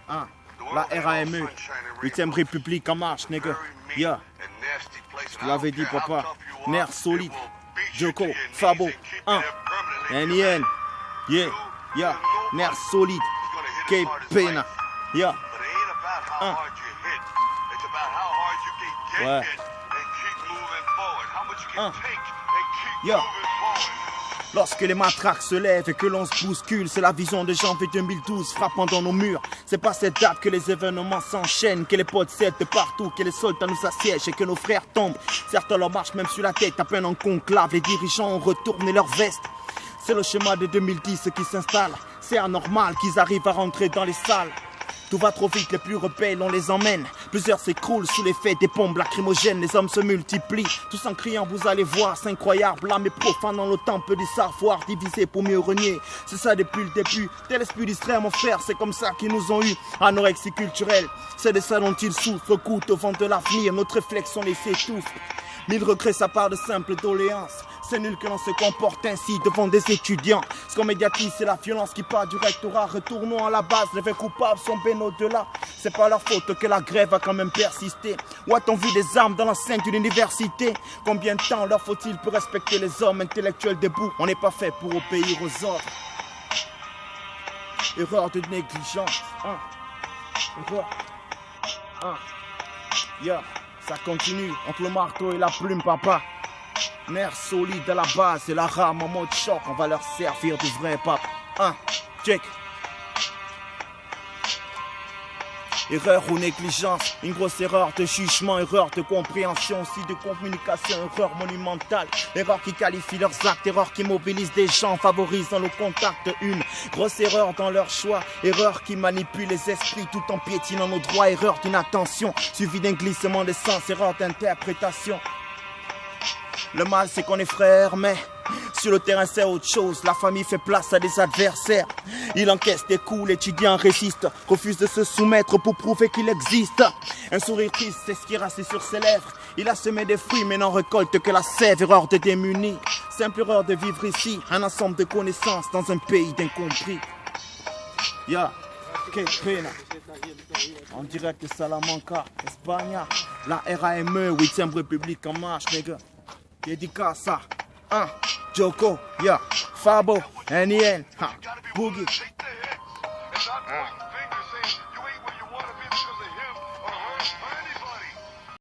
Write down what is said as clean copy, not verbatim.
Hein. La RAME, 8ème République en marche, nigga. Yeah. Je te l'avais dit, papa. Nerf solide. Joko, Fabo, 1. NIN. Yeah. Yeah. Nerf solide. Cape Pena. Yeah. 1. Ouais. 1. Yeah. Lorsque les matraques se lèvent et que l'on se bouscule, c'est la vision de janvier 2012 frappant dans nos murs. C'est pas cette date que les événements s'enchaînent, que les potes cèdent de partout, que les soldats nous assiègent et que nos frères tombent. Certains leur marchent même sur la tête, à peine en conclave, les dirigeants ont retourné leur veste. C'est le schéma de 2010 qui s'installe, c'est anormal qu'ils arrivent à rentrer dans les salles. Tout va trop vite, les plus rebelles, on les emmène. Plusieurs s'écroulent sous l'effet des bombes lacrymogènes. Les hommes se multiplient, tous en criant, vous allez voir, c'est incroyable. L'âme est profane dans le temple du savoir, divisé pour mieux renier. C'est ça depuis le début, tel esprit distrait mon frère, c'est comme ça qu'ils nous ont eu. Anorexie culturelle, c'est de ça dont ils souffrent. Goûte au vent de l'avenir, notre réflexion les étouffe. Mille regrets, ça part de simples doléances. C'est nul que l'on se comporte ainsi devant des étudiants. Ce qu'on médiatise, c'est la violence qui part du rectorat. Retournons à la base, les vrais coupables sont bien au-delà. C'est pas leur faute que la grève a quand même persisté. Où a-t-on vu des armes dans l'enceinte d'une université? Combien de temps leur faut-il pour respecter les hommes intellectuels debout? On n'est pas fait pour obéir aux ordres. Erreur de négligence. Erreur. Yeah. Ça continue entre le marteau et la plume, papa. Nerf solide à la base et la rame en mode choc. On va leur servir du vrai pape. Check. Erreur ou négligence, une grosse erreur de jugement, erreur de compréhension, aussi de communication, erreur monumentale. Erreur qui qualifie leurs actes, erreur qui mobilise des gens, favorisant le contact. Une grosse erreur dans leur choix, erreur qui manipule les esprits tout en piétinant nos droits. Erreur d'inattention, suivie d'un glissement de sens, erreur d'interprétation. Le mal c'est qu'on est frères, mais sur le terrain c'est autre chose. La famille fait place à des adversaires. Il encaisse des coups, l'étudiant résiste, refuse de se soumettre pour prouver qu'il existe. Un sourire triste, c'est ce qui est resté sur ses lèvres. Il a semé des fruits mais n'en récolte que la sève. Erreur de démunis, simple erreur de vivre ici. Un ensemble de connaissances dans un pays d'incompris. Ya, que pena. En direct de Salamanca, Espagne. La RAME, 8ème République en marche, nigga. Dédicace à Joko, yeah, Fabo, NIN, Boogie.